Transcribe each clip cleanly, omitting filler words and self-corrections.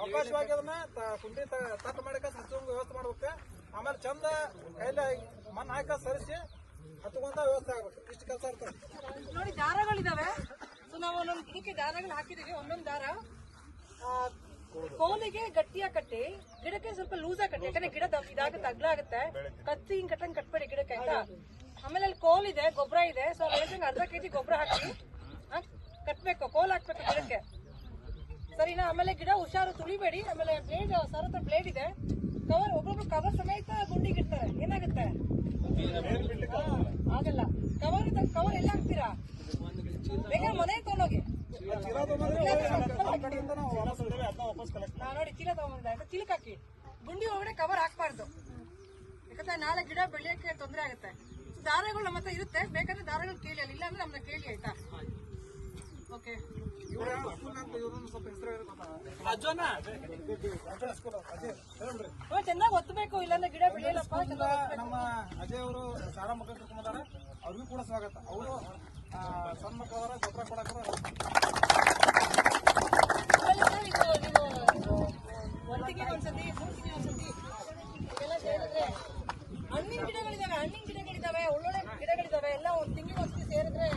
ಅವಕಾಶವಾಗಿ ಅದನ್ನ ಕುಂಡಿ ತಟ್ಟು ಮಾಡಕ್ಕೆ ಹಚ್ಚುವಂಗ ವ್ಯವಸ್ಥೆ ಮಾಡ್ಬೇಕು. ಆಮೇಲೆ ಚಂದ ಕೈಲಿ ಮಣ್ಣು ಹಾಕ ಸರಿಸಿ ಹತ್ಕೊಂಡ ವ್ಯವಸ್ಥೆ ಆಗ್ಬೇಕು. ಇಷ್ಟು ಕೆಲಸ ಇರ್ತದೆ ನೋಡಿ. ದಾರಗಳಿದಾವೆ. ಸೊ ನಾವು ಒಂದೊಂದು ಗಿಡಕ್ಕೆ ದಾರಗಳು ಹಾಕಿದೀವಿ. ಒಂದೊಂದು ದಾರ ಕೋಲಿಗೆ ಗಟ್ಟಿಯಾಗಿ ಕಟ್ಟಿ, ಗಿಡಕ್ಕೆ ಸ್ವಲ್ಪ ಲೂಸ್ ಆಗಿ ಕಟ್ಟಿ. ಯಾಕಂದ್ರೆ ಗಿಡ ಇದಾಗುತ್ತೆ, ಅಗ್ಲ ಆಗುತ್ತೆ. ಕತ್ತಿ ಹಿಂಗ್ ಕಟ್ಟಂಗ್ ಕಟ್ಬೇಡಿ ಗಿಡಕ್ಕೆ, ಆಯ್ತಾ? ಆಮೇಲೆ ಅಲ್ಲಿ ಕೋಲ್ ಇದೆ, ಗೊಬ್ಬರ ಇದೆ. ಸೊ ಹೇಳ್ತಂಗೆ ಅರ್ಧ ಕೆಜಿ ಗೊಬ್ಬರ ಹಾಕಿ ಕಟ್ಬೇಕು, ಕೋಲ್ ಹಾಕ್ಬೇಕು ಗಿಡಕ್ಕೆ, ಸರಿನಾ? ಆಮೇಲೆ ಗಿಡ ಹುಷಾರು, ತುಳಿಬೇಡಿ. ಆಮೇಲೆ ಬ್ಲೇಡ್, ಸರ್ ಹತ್ರ ಬ್ಲೇಡ್ ಇದೆ. ಕವರ್, ಒಬ್ಬೊಬ್ರು ಕವರ್ ಸಮೇತ ಗುಂಡಿಗೆ ಇಡ್ತಾರೆ. ಏನಾಗುತ್ತೆ? ಆಗಲ್ಲ. ಕವರ್ ಎಲ್ಲ ಹಾಕ್ತೀರಾ? ಬೇಕಾದ್ರೆ ಮನೆ ತಗೊಂಡೋಗಿ. ನೋಡಿ, ಚೀಲ ತಗೊಂಡ್ಬಂದ ಚೀಲಕ್ ಹಾಕಿ. ಗುಂಡಿ ಒಳಗಡೆ ಕವರ್ ಹಾಕ್ಬಾರ್ದು, ಯಾಕಂದ್ರೆ ನಾಳೆ ಗಿಡ ಬೆಳೆಯಕ್ಕೆ ತೊಂದರೆ ಆಗುತ್ತೆ. ದಾರಗಳು ನಮ್ಮ ಹತ್ರ ಇರುತ್ತೆ, ಬೇಕಾದ್ರೆ ದಾರಗಳು ಕೇಳಿ, ಇಲ್ಲ ಅಂದ್ರೆ ನಮ್ಮನ್ನ ಕೇಳಿ, ಆಯ್ತಾ? ಓಕೆ. ಚೆನ್ನಾಗಿ ಒತ್ತಬೇಕು, ಇಲ್ಲಾಂದ್ರೆ ಗಿಡ ಬೆಳೆಯಲ್ಲಪ್ಪ. ನಮ್ಮ ಅಜಯ್ ಅವರು ಶಾಲಾ ಮಕ್ಕಳು ಕರ್ಕೊಂಡ್ಬಂದಾರೆ, ಅವ್ರಿಗೂ ಕೂಡ ಸ್ವಾಗತ. ಅವರು ಸಣ್ಣ ಮಕ್ಕಳವರ ಗೊಬ್ಬರ ಕೊಡಕ್ಕೆ ಒಂದಿಗೆ ಒಂದ್ಸತಿ, ಮೂರ್ತಿಗೆ ಒಂದ್ಸತಿ ಇದೆಲ್ಲ ಸೇರಿದ್ರೆ. ಹಣ್ಣಿನ ಗಿಡಗಳಿದಾವೆ, ಒಳ್ಳೊಳ್ಳೆ ಗಿಡಗಳಿದಾವೆ. ಎಲ್ಲ ಒಂದ್ ತಿಂಗಳಿಗೆ ಒಂದ್ಸತಿ ಸೇರಿದ್ರೆ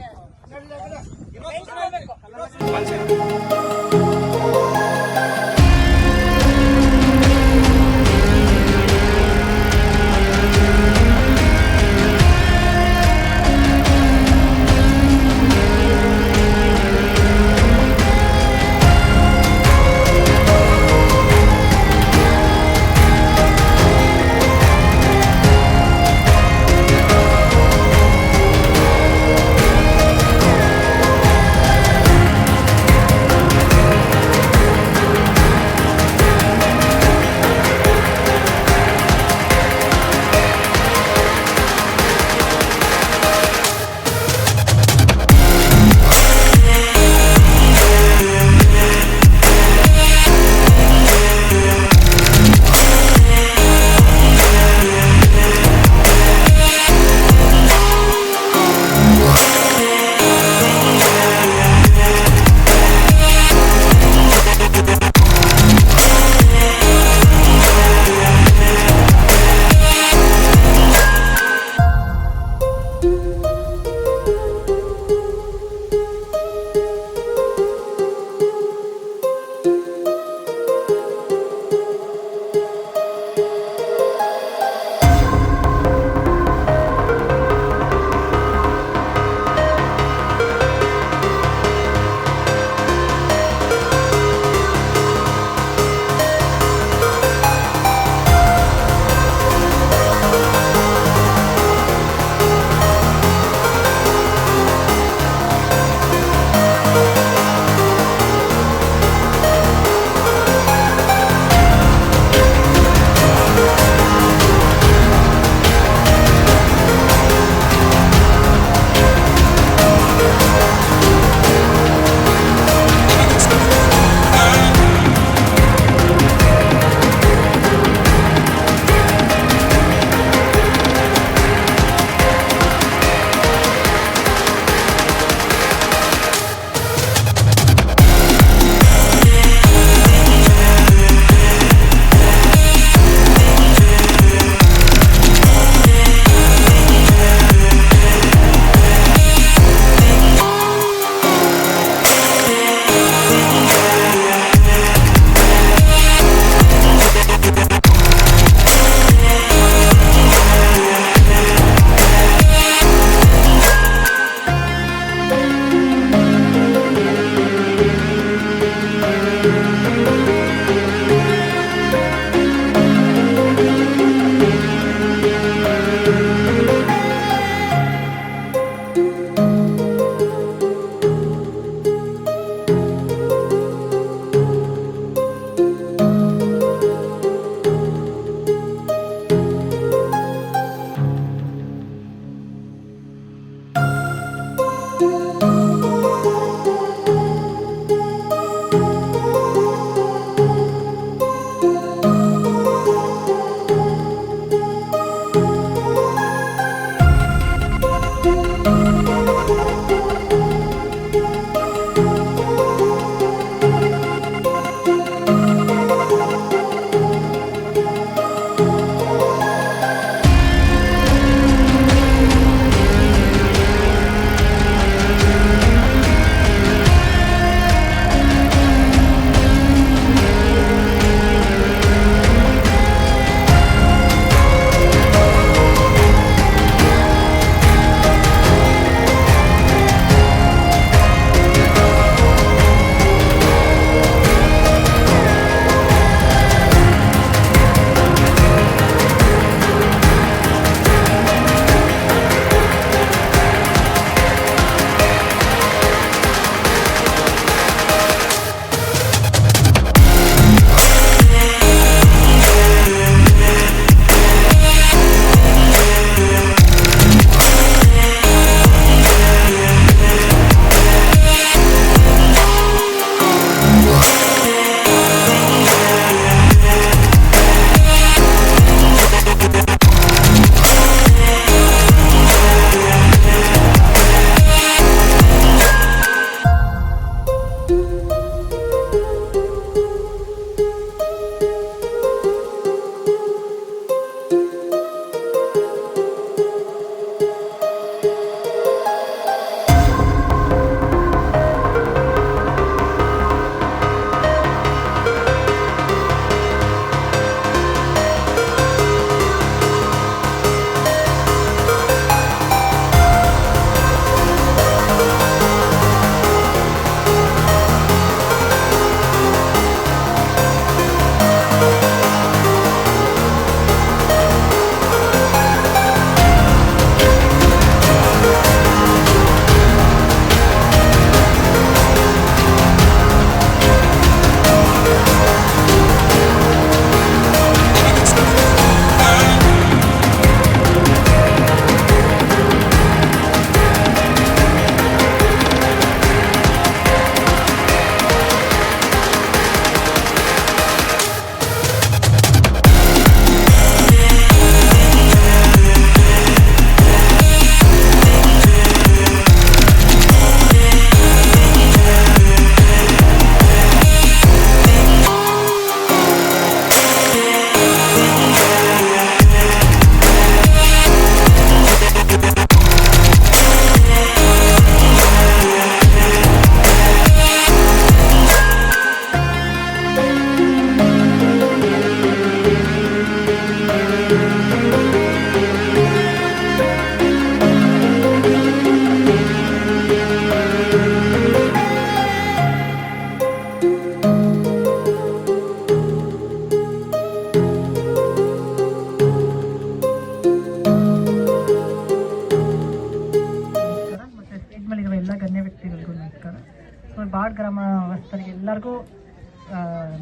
ಗ್ರಾಮಸ್ಥರಿಗೆ ಎಲ್ಲರಿಗೂ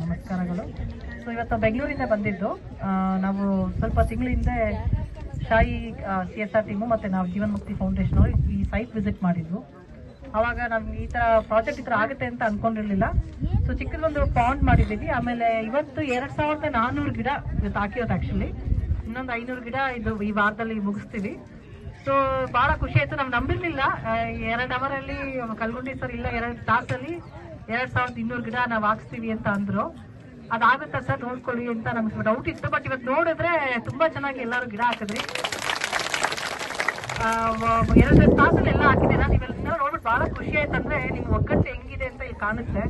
ನಮಸ್ಕಾರಗಳು. ಸೊ ಇವತ್ತು ಬೆಂಗಳೂರಿಂದ ಬಂದಿದ್ದು. ನಾವು ಸ್ವಲ್ಪ ತಿಂಗಳ ಹಿಂದೆ ಶಾಯಿ CSR ಟೀಮು ಮತ್ತು ನಾವು ಜೀವನ್ ಮುಕ್ತಿ ಫೌಂಡೇಶನ್ ಈ ಸೈಟ್ ವಿಸಿಟ್ ಮಾಡಿದ್ವು. ಅವಾಗ ನಮ್ಗೆ ಈ ಥರ ಪ್ರಾಜೆಕ್ಟ್ ಈ ಥರ ಆಗುತ್ತೆ ಅಂತ ಅನ್ಕೊಂಡಿರ್ಲಿಲ್ಲ. ಸೊ ಚಿಕ್ಕದೊಂದು ಪಾಂಡ್ ಮಾಡಿದ್ದೀವಿ. ಆಮೇಲೆ ಇವತ್ತು 2400 ಗಿಡ ಇವತ್ತು ಹಾಕಿರೋದು. ಆ್ಯಕ್ಚುಲಿ ಇನ್ನೊಂದು 500 ಗಿಡ ಇದು ಈ ವಾರದಲ್ಲಿ ಮುಗಿಸ್ತೀವಿ. ಸೊ ಭಾಳ ಖುಷಿ ಆಯಿತು. ನಾವು ನಂಬಿರ್ಲಿಲ್ಲ 2 ಅವರಲ್ಲಿ ಕಲ್ಗುಂಡಿ ಸರ್ ಇಲ್ಲ 2 ತಾಸಲ್ಲಿ 2200 ಗಿಡ ನಾವು ಹಾಕ್ಸ್ತೀವಿ ಅಂತ ಅಂದ್ರು. ಅದಾಗುತ್ತಾ ಸರ್ ನೋಡ್ಕೊಳ್ಳಿ ಅಂತ ನಮ್ಗೆ ಡೌಟ್ ಇತ್ತು. ಬಟ್ ಇವತ್ತು ನೋಡಿದ್ರೆ ತುಂಬಾ ಚೆನ್ನಾಗಿ ಎಲ್ಲರೂ ಗಿಡ ಹಾಕಿದ್ರಿ. 2 ತಾಸಲ್ಲಿ ಎಲ್ಲ ಹಾಕಿದ್ದೀರಾ. ನೀವೆಲ್ಲ ನೋಡ್ಬಿಟ್ಟು ಬಹಳ ಖುಷಿ ಆಯ್ತು. ಅಂದ್ರೆ ನಿಮ್ ಒಗ್ಗಟ್ಟು ಹೆಂಗಿದೆ ಅಂತ ಇಲ್ಲಿ ಕಾಣುತ್ತೆ.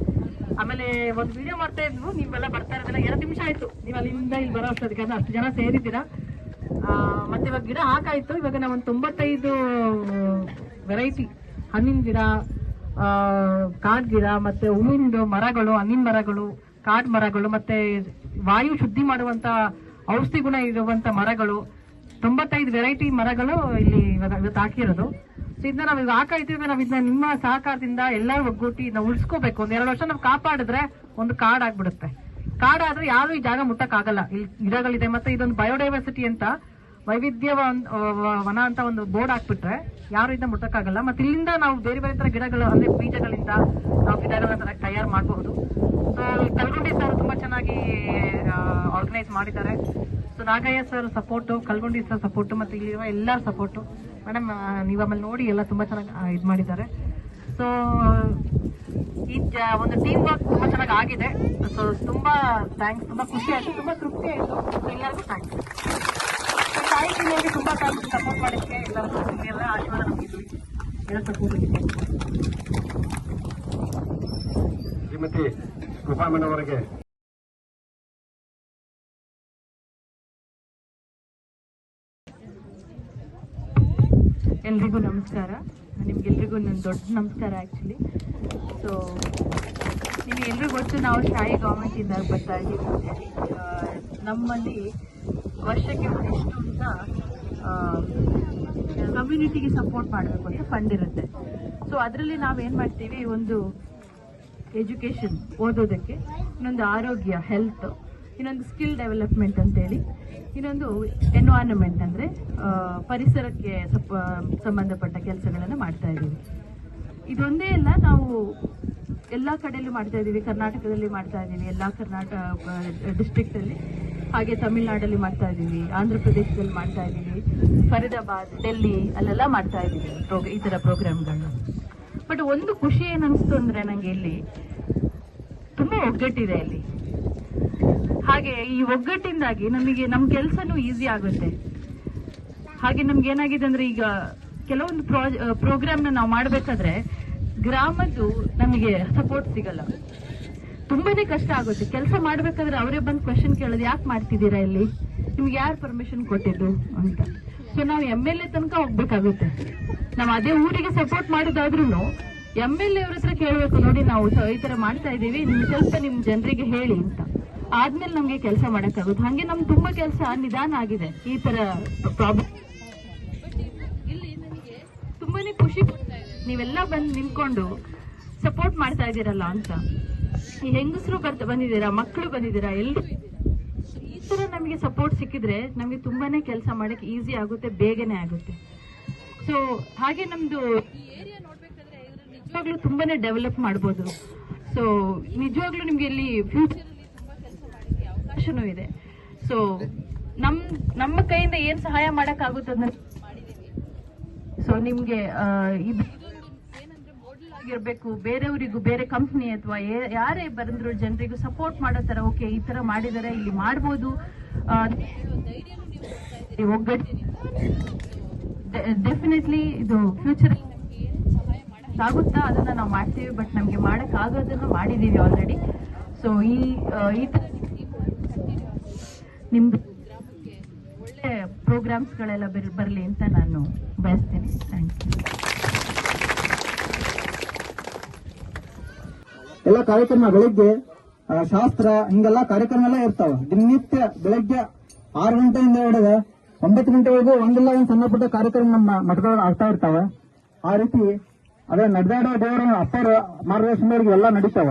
ಆಮೇಲೆ ಒಂದು ವಿಡಿಯೋ ಮಾಡ್ತಾ ಇದ್ವು, ನೀವೆಲ್ಲ ಬರ್ತಾ ಇರೋದಿಲ್ಲ. 2 ನಿಮಿಷ ಆಯ್ತು ನೀವು ಅಲ್ಲಿಂದ ಇಲ್ಲಿ ಬರೋ ಅಷ್ಟೊತ್ತಿಗೆ. ಅಷ್ಟು ಜನ ಸೇರಿದ್ದೀರಾ. ಮತ್ತೆ ಇವಾಗ ಗಿಡ ಹಾಕಾಯ್ತು. ಇವಾಗ ನಾವು ಒಂದು 95 ವೆರೈಟಿ ಹಣ್ಣಿನ ಗಿಡ, ಕಾಡ್ ಗಿಡ, ಮತ್ತೆ ಹೂವಿನ ಮರಗಳು, ಹಣ್ಣಿನ ಮರಗಳು, ಕಾಡ್ ಮರಗಳು, ಮತ್ತೆ ವಾಯು ಶುದ್ಧಿ ಮಾಡುವಂತ ಔಷಧಿ ಗುಣ ಇರುವಂತ ಮರಗಳು, 95 ವೆರೈಟಿ ಮರಗಳು ಇಲ್ಲಿ ಇವತ್ತು ಹಾಕಿರೋದು. ಸೊ ಇದನ್ನ ನಾವು ಈಗ ಹಾಕಾಯ್ತೀವಿ. ನಾವು ಇದನ್ನ ನಿಮ್ಮ ಸಹಕಾರದಿಂದ ಎಲ್ಲರೂ ಒಗ್ಗೂಟಿ ನಾವು ಉಳಿಸ್ಕೋಬೇಕು. 1-2 ವರ್ಷ ನಾವು ಕಾಪಾಡಿದ್ರೆ ಒಂದು ಕಾಡ್ ಆಗ್ಬಿಡುತ್ತೆ. ಕಾಡಾದ್ರೆ ಯಾರು ಈ ಜಾಗ ಮುಟ್ಟಕ್ಕಾಗಲ್ಲ. ಇಲ್ಲಿ ಗಿಡಗಳಿದೆ. ಮತ್ತೆ ಇದೊಂದು ಬಯೋಡೈವರ್ಸಿಟಿ ಅಂತ ವೈವಿಧ್ಯ ವನ ಅಂತ ಒಂದು ಬೋರ್ಡ್ ಹಾಕ್ಬಿಟ್ರೆ ಯಾರು ಇದನ್ನ ಮುಟ್ಟಕ್ಕಾಗಲ್ಲ. ಮತ್ತೆ ಇಲ್ಲಿಂದ ನಾವು ಬೇರೆ ಬೇರೆ ತರ ಗಿಡಗಳು ಅಂದ್ರೆ ಬೀಜಗಳಿಂದ ನಾವು ಗಿಡಗಳನ್ನ ತಯಾರು ಮಾಡಬಹುದು. ಸೊ ಕಲ್ಗುಂಡಿ ಸರ್ ತುಂಬಾ ಚೆನ್ನಾಗಿ ಆರ್ಗನೈಸ್ ಮಾಡಿದ್ದಾರೆ. So Nagaiah sir support, Kalgundi sir support, ಮತ್ತೆ ಇಲ್ಲಿರುವ ಎಲ್ಲರ ಸಪೋರ್ಟು. ಮೇಡಮ್ ನೀವು ಆಮೇಲೆ ನೋಡಿ ಎಲ್ಲ ತುಂಬಾ ಚೆನ್ನಾಗಿ ಇದು ಮಾಡಿದ್ದಾರೆ. ಸೊ ಈ ಒಂದು ಟೀಮ್ ವರ್ಕ್ ತುಂಬಾ ಚೆನ್ನಾಗಿ ಆಗಿದೆ. ಸೊ ತುಂಬಾ ಥ್ಯಾಂಕ್ಸ್. ತುಂಬಾ ಖುಷಿ ಆಯ್ತು, ತುಂಬಾ ತೃಪ್ತಿ ಆಯ್ತು. ಎಲ್ಲರಿಗೂ ಥ್ಯಾಂಕ್ಸ್. ತಾಯಿ ಟೀಮಿಗೆ ತುಂಬಾ ಥ್ಯಾಂಕ್ಸ್ ಸಪೋರ್ಟ್ ಮಾಡಿದ್ದಕ್ಕೆ. ಎಲ್ಲ ಆಶೀರ್ವಾದ ನಮಗಿದ್ವಿ, ಎಲ್ಲ ಸಪೋರ್ಟ್ ಇದೆ. ಶ್ರೀಮತಿ ಕೃಪಾ ಮೇಡಮ್ ಅವರಿಗೆ ಎಲ್ರಿಗೂ ನಮಸ್ಕಾರ. ನಿಮ್ಗೆಲ್ರಿಗೂ ನನ್ನ ದೊಡ್ಡ ನಮಸ್ಕಾರ ಆ್ಯಕ್ಚುಲಿ. ಸೊ ನಿಮಗೆಲ್ರಿಗೂ ಗೊತ್ತು ನಾವು ಶಾಯಿ ಗೌರ್ಮೆಂಟಿಂದ ಬರ್ತಾ ಇದ್ದೀವಿ. ನಮ್ಮಲ್ಲಿ ವರ್ಷಕ್ಕೆ ಎಷ್ಟು ಅಂತ ಕಮ್ಯುನಿಟಿಗೆ ಸಪೋರ್ಟ್ ಮಾಡಬೇಕು ಅಂತ ಫಂಡ್ ಇರುತ್ತೆ. ಸೊ ಅದರಲ್ಲಿ ನಾವೇನು ಮಾಡ್ತೀವಿ, ಒಂದು ಎಜುಕೇಷನ್ ಓದೋದಕ್ಕೆ, ಇನ್ನೊಂದು ಆರೋಗ್ಯ ಹೆಲ್ತ್, ಇನ್ನೊಂದು ಸ್ಕಿಲ್ ಡೆವಲಪ್ಮೆಂಟ್ ಅಂತೇಳಿ, ಇನ್ನೊಂದು ಎನ್ವೈರನ್ಮೆಂಟ್ ಅಂದರೆ ಪರಿಸರಕ್ಕೆ ಸಂಬಂಧಪಟ್ಟ ಕೆಲಸಗಳನ್ನು ಮಾಡ್ತಾ ಇದ್ದೀವಿ. ಇದೊಂದೇ ಅಲ್ಲ, ನಾವು ಎಲ್ಲ ಕಡೆಯಲ್ಲೂ ಮಾಡ್ತಾ ಇದ್ದೀವಿ. ಕರ್ನಾಟಕದಲ್ಲಿ ಮಾಡ್ತಾ ಇದ್ದೀವಿ, ಎಲ್ಲ ಕರ್ನಾಟಕ ಡಿಸ್ಟ್ರಿಕ್ಟಲ್ಲಿ, ಹಾಗೆ ತಮಿಳ್ನಾಡಲ್ಲಿ ಮಾಡ್ತಾ ಇದ್ದೀವಿ, ಆಂಧ್ರ ಪ್ರದೇಶದಲ್ಲಿ ಮಾಡ್ತಾ ಇದ್ದೀವಿ, ಫರೀದಾಬಾದ್, ಡೆಲ್ಲಿ ಅಲ್ಲೆಲ್ಲ ಮಾಡ್ತಾ ಇದ್ದೀವಿ ಈ ಥರ ಪ್ರೋಗ್ರಾಮ್ಗಳನ್ನ. ಬಟ್ ಒಂದು ಖುಷಿ ಏನು ಅನಿಸ್ತು ಅಂದರೆ ನನಗೆ ಇಲ್ಲಿ ತುಂಬ ಒಗ್ಗಟ್ಟಿದೆ ಇಲ್ಲಿ. ಹಾಗೆ ಈ ಒಗ್ಗಟ್ಟಿಂದಾಗಿ ನಮಗೆ ನಮ್ಮ ಕೆಲಸನೂ ಈಸಿ ಆಗುತ್ತೆ. ಹಾಗೆ ನಮ್ಗೆ ಏನಾಗಿದೆ ಅಂದ್ರೆ, ಈಗ ಕೆಲವೊಂದು ಪ್ರೋಗ್ರಾಮ್ನ ನಾವು ಮಾಡಬೇಕಾದ್ರೆ ಗ್ರಾಮದ್ದು ನಮಗೆ ಸಪೋರ್ಟ್ ಸಿಗಲ್ಲ. ತುಂಬಾನೇ ಕಷ್ಟ ಆಗುತ್ತೆ. ಕೆಲಸ ಮಾಡ್ಬೇಕಾದ್ರೆ ಅವರೇ ಬಂದು ಕ್ವೆಶನ್ ಕೇಳೋದು, ಯಾಕೆ ಮಾಡ್ತಿದ್ದೀರಾ ಇಲ್ಲಿ, ನಿಮ್ಗೆ ಯಾರು ಪರ್ಮಿಷನ್ ಕೊಟ್ಟಿದ್ದು ಅಂತ. ಸೊ ನಾವು MLA ತನಕ ಹೋಗ್ಬೇಕಾಗುತ್ತೆ. ನಾವು ಅದೇ ಊರಿಗೆ ಸಪೋರ್ಟ್ ಮಾಡೋದಾದ್ರೂ MLA ಅವ್ರ ಹತ್ರ ಕೇಳಬೇಕು, ನೋಡಿ ನಾವು ಈ ತರ ಮಾಡ್ತಾ ಇದ್ದೀವಿ, ನಿಮ್ಗೆ ಸ್ವಲ್ಪ ನಿಮ್ ಜನರಿಗೆ ಹೇಳಿ ಅಂತ. ಆದ್ಮೇಲೆ ನಮ್ಗೆ ಕೆಲಸ ಮಾಡಕ್ಕಾಗುತ್ತೆ. ಹಂಗೆ ನಮ್ ತುಂಬಾ ಕೆಲಸ ನಿಧಾನ ಆಗಿದೆ ಈ ತರ ಪ್ರಾಬ್ಲಮ್. ಇಲ್ಲಿ ನನಗೆ ತುಂಬಾನೇ ಖುಷಿ ಕೊಡ್ತಾ ಇದೆ, ನೀವೆಲ್ಲ ಬಂದು ನಿಂತ್ಕೊಂಡು ಸಪೋರ್ಟ್ ಮಾಡ್ತಾ ಇದ್ದೀರಲ್ಲ ಅಂತ. ಈ ಹೆಂಗಸರು ಬಂದಿದ್ದೀರಾ, ಮಕ್ಕಳು ಬಂದಿದ್ದೀರಾ, ಎಲ್ಲರೂ ಈ ತರ ನಮಗೆ ಸಪೋರ್ಟ್ ಸಿಕ್ಕಿದ್ರೆ ನಮ್ಗೆ ತುಂಬಾನೇ ಕೆಲಸ ಮಾಡಕ್ಕೆ ಈಸಿ ಆಗುತ್ತೆ, ಬೇಗನೆ ಆಗುತ್ತೆ. ಸೊ ಹಾಗೆ ನಮ್ದು ಈ ಏರಿಯಾ ನೋಡ್ಬೇಕಾದ್ರೆ ನಿಜವಾಗ್ಲೂ ತುಂಬಾನೇ ಡೆವಲಪ್ ಮಾಡ್ಬೋದು. ಸೊ ನಿಜವಾಗ್ಲೂ ನಿಮ್ಗೆ ಇಲ್ಲಿ ಫ್ಯೂಚರ್ ಅವಕಾಶನೂ ಇದೆ. ಸೊ ನಮ್ಮ ಕೈಯಿಂದ ಏನ್ ಸಹಾಯ ಮಾಡಕ್ಕಾಗುತ್ತೆ ಅದನ್ನ ಮಾಡಿದೀವಿ. ಸೊ ನಿಮ್ಗೆ ಏನಂದ್ರೆ ಮಾಡೆಲ್ ಆಗಿರ್ಬೇಕು, ಬೇರೆಯವರಿಗೂ, ಬೇರೆ ಕಂಪ್ನಿ ಅಥವಾ ಯಾರೇ ಬಂದ್ರು ಜನರಿಗೂ ಸಪೋರ್ಟ್ ಮಾಡೋ ತರ, ಓಕೆ ಈ ತರ ಮಾಡಿದರೆ ಇಲ್ಲಿ ಮಾಡ್ಬೋದು, ಒಗ್ಗಟ್ಟು ಡೆಫಿನೆಟ್ಲಿ ಇದು ಫ್ಯೂಚರ್ ನಮ್ಗೆ ಏನ್ ಸಹಾಯ ಮಾಡಕ್ಕಾಗುತ್ತಾ ಅದನ್ನ ನಾವು ಮಾಡ್ತೀವಿ. ಬಟ್ ನಮ್ಗೆ ಮಾಡಕ್ ಆಗೋದನ್ನ ಮಾಡಿದೀವಿ ಆಲ್ರೆಡಿ. ಸೊ ಈ ತರ ನಿಮ್ದು ಗ್ರಾಮಕ್ಕೆ ಒಳ್ಳೆ ಪ್ರೋಗ್ರಾಮ್ಸ್ಗಳೆಲ್ಲ ಬರಲಿ ಅಂತ ನಾನು ಬಯಸ್ತೇನೆ. Thank you. ಎಲ್ಲ ಕಾರ್ಯಕ್ರಮ ಬೆಳಿಗ್ಗೆ ಶಾಸ್ತ್ರ ಹಿಂಗೆಲ್ಲ ಕಾರ್ಯಕ್ರಮ ಎಲ್ಲ ಇರ್ತಾವ. ದಿನನಿತ್ಯ ಬೆಳಗ್ಗೆ 6 ಗಂಟೆಯಿಂದ ಹಿಡಿದ 9 ಗಂಟೆವರೆಗೂ ಒಂದಿಲ್ಲ ಒಂದು ಸಣ್ಣ ಪುಟ್ಟ ಕಾರ್ಯಕ್ರಮ ನಮ್ಮ ಮಠದೊಳಗೆ ಆಗ್ತಾ ಇರ್ತಾವ. ಆ ರೀತಿ ಅದೇ ನಡೆದಾಡೋ ದೇವರು ಅಪ್ಪರ ಮಾರ್ಗದರ್ಶನದವ್ರಿಗೆ ಎಲ್ಲ ನಡೀತಾವ.